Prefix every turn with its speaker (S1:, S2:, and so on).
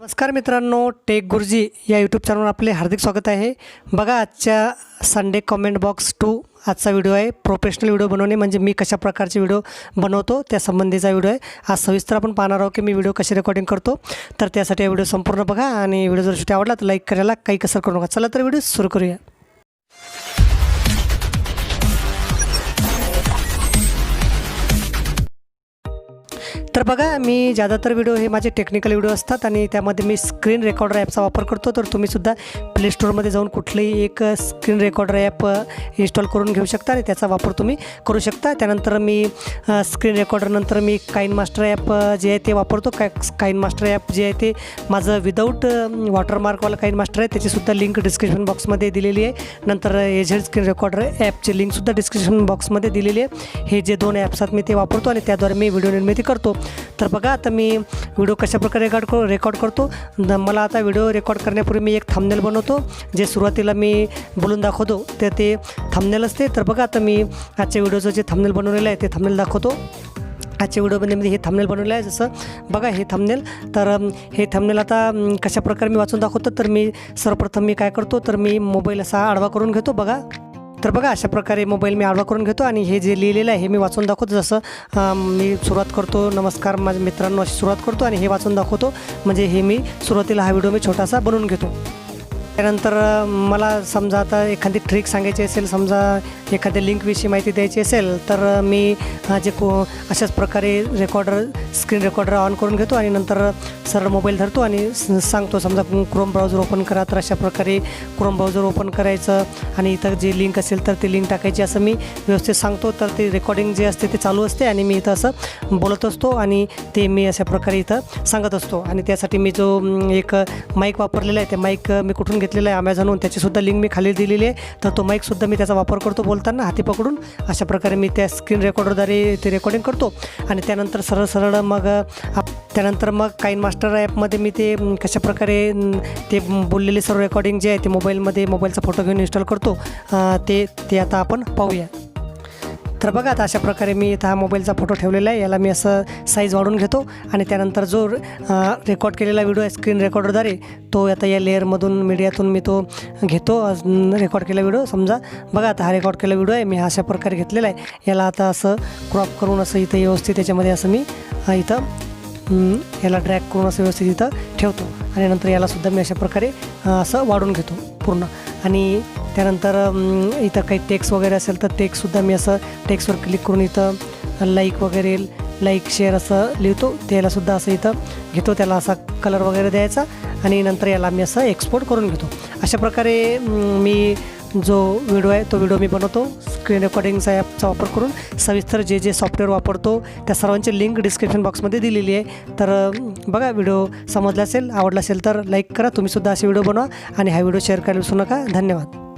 S1: नमस्कार मित्रांनो, टेक गुरुजी या यूट्यूब चॅनलवर आपले हार्दिक स्वागत आहे। बघा, आजच्या संडे कमेंट बॉक्स 2 आजचा व्हिडिओ आहे। प्रोफेशनल व्हिडिओ बनवणे म्हणजे मी कशा प्रकारचे व्हिडिओ बनवतो त्या संबंधीचा व्हिडिओ आहे। आज सविस्तर आपण पाहणार आहोत की मी व्हिडिओ कशी रेकॉर्डिंग करतो। तर त्यासाठी हा व्हिडिओ संपूर्ण बघा आणि व्हिडिओ जर शेवटी आवडला तर लाईक करायला काही कसर करू नका। चला तर व्हिडिओ सुरू करूया। तर बघा, मी ज़्यादातर व्हिडिओ हे माझे टेक्निकल व्हिडिओ असतात आणि त्यामध्ये मी स्क्रीन रेकॉर्डर ॲपचा वापर करतो। तर तुम्हीसुद्धा प्ले स्टोअरमध्ये जाऊन कुठलंही एक स्क्रीन रेकॉर्डर ॲप इन्स्टॉल करून घेऊ शकता आणि त्याचा वापर तुम्ही करू शकता। त्यानंतर मी स्क्रीन रेकॉर्डरनंतर मी काइन मास्टर ॲप जे आहे ते वापरतो। काइन मास्टर ॲप जे आहे ते माझं विदाऊट वॉटरमार्कवाला काइन मास्टर आहे, त्याचीसुद्धा लिंक डिस्क्रिप्शन बॉक्समध्ये दिलेली आहे। नंतर एझेड स्क्रीन रेकॉर्डर ॲपची लिंकसुद्धा डिस्क्रिप्शन बॉक्समध्ये दिलेली आहे। हे जे दोन ॲप्स आहेत मी ते वापरतो आणि त्याद्वारे मी व्हिडिओ निर्मिती करतो। तर बघा, आता मी व्हिडिओ कशाप्रकारे रेकॉर्ड करतो। मला आता व्हिडिओ रेकॉर्ड करण्यापूर्वी मी एक थंबनेल बनवतो, जे सुरुवातीला मी बोलून दाखवतो ते थंबनेल असते। तर बघा, आता मी आजच्या व्हिडिओचं जे थंबनेल बनवलेलं आहे ते थंबनेल दाखवतो। आजच्या व्हिडिओमध्ये हे थंबनेल बनवलं आहे, जसं बघा हे थंबनेल। तर हे थंबनेल आता कशाप्रकारे मी वाचून दाखवतो। तर मी सर्वप्रथम मी काय करतो, तर मी मोबाईल असा आडवा करून घेतो। बघा, तर बघा अशा प्रकारे मोबाईल मी आडवा करून घेतो आणि हे जे लिहिलेलं आहे हे मी वाचून दाखवतो। जसं मी सुरुवात करतो, नमस्कार माझ्या मित्रांनो अशी सुरुवात करतो आणि हे वाचून दाखवतो। म्हणजे हे मी सुरुवातीला हा व्हिडिओ मी छोटासा बनवून घेतो। त्यानंतर मला समजा आता एखादी ट्रिक सांगायची असेल, समजा एखाद्या लिंकविषयी माहिती द्यायची असेल, तर मी अशाच प्रकारे स्क्रीन रेकॉर्डर ऑन करून घेतो आणि नंतर सरळ मोबाईल धरतो आणि सांगतो। समजा क्रोम ब्राउझर ओपन करा, तर अशा प्रकारे क्रोम ब्राउझर ओपन करायचं आणि इथं जे लिंक असेल तर ते लिंक टाकायची, असं मी व्यवस्थित सांगतो। तर ते रेकॉर्डिंग जे असते ते चालू असते आणि मी इथं असं बोलत असतो आणि ते मी अशा प्रकारे इथं सांगत असतो। आणि त्यासाठी मी जो एक माईक वापरलेला आहे, ते माईक मी कुठून घेतलेला आहे अमेझॉनहून, त्याचीसुद्धा लिंक मी खाली दिलेली आहे। तर तो माईकसुद्धा मी त्याचा वापर करतो बोलताना हाती पकडून। अशा प्रकारे मी त्या स्क्रीन रेकॉर्डरद्वारे ते रेकॉर्डिंग करतो आणि त्यानंतर सरळ मग काइन मास्टर ॲपमध्ये मी ते कशाप्रकारे ते बोललेले सर्व रेकॉर्डिंग जे आहे ते मोबाईलचा फोटो घेऊन इन्स्टॉल करतो, ते आता आपण पाहूया। तर बघा, आता अशा प्रकारे मी इथं हा मोबाईलचा फोटो ठेवलेला आहे, याला मी असं साईज वाढवून घेतो आणि त्यानंतर जो रेकॉर्ड केलेला व्हिडिओ आहे स्क्रीन रेकॉर्डरद्वारे तो आता या लेअरमधून मीडियातून मी तो घेतो। रेकॉर्ड केला व्हिडिओ समजा, बघा आता हा रेकॉर्ड केला व्हिडिओ आहे मी अशा प्रकारे घेतलेला आहे। याला आता असं क्रॉप करून असं इथं व्यवस्थित त्याच्यामध्ये असं मी याला ड्रॅग करून असं व्यवस्थित इथं ठेवतो आणि नंतर यालासुद्धा मी अशा प्रकारे असं वाढून घेतो पूर्ण। आणि त्यानंतर इथं काही टेक्स्ट वगैरे असेल तर टेक्स्टसुद्धा मी असं टेक्स्टवर क्लिक करून इथं लाईक शेअर असं लिहितो। त्यालासुद्धा असं इथं घेतो, त्याला असा कलर वगैरे द्यायचा आणि नंतर याला मी असं एक्सपोर्ट करून घेतो। अशा प्रकारे मी जो व्हिडिओ आहे तो व्हिडिओ मी बनवतो स्क्रीन रेकॉर्डिंगचा ॲपचा वापर करून। सविस्तर जे सॉफ्टवेअर वापरतो त्या सर्वांची लिंक डिस्क्रिप्शन बॉक्समध्ये दिलेली आहे। तर बघा, व्हिडिओ समजला असेल, आवडला असेल तर लाईक करा। तुम्हीसुद्धा असे व्हिडिओ बनवा आणि हा व्हिडिओ शेअर करायला विसरू नका। धन्यवाद।